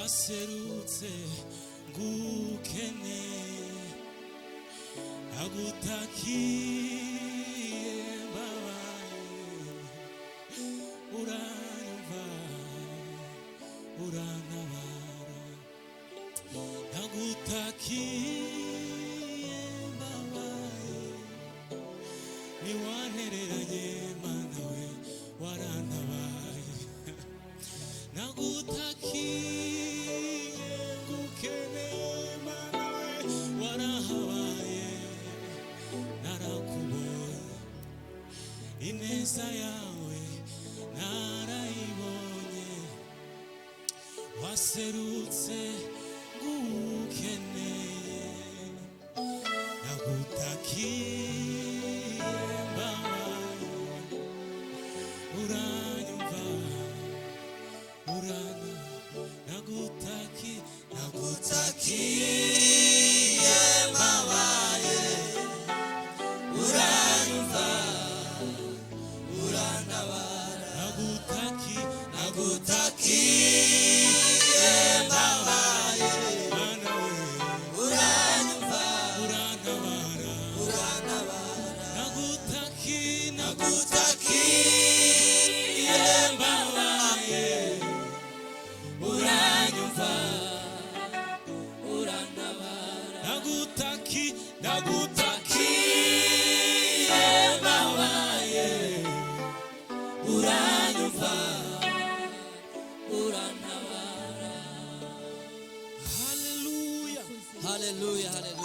waserutse ngukene agutakiye mbabaye uranyumva urantabara agutakiye mbabaye niwantereranye mana we warantabaye nagutakiye ngukene mana we warahabaye narakubonye ineza yawe narayibonye waserutse ngukene nagutakiye mbabaye uranyumva urana nagutakiye mbabaye uranyumva urantabara nagutakiye mbabaye mana we uranyumva urantabara nagutakiye mbabaye uranyumva urantabara nagutakiye mbabaye uranyumva urantabara. Hallelujah, hallelujah, hallelujah.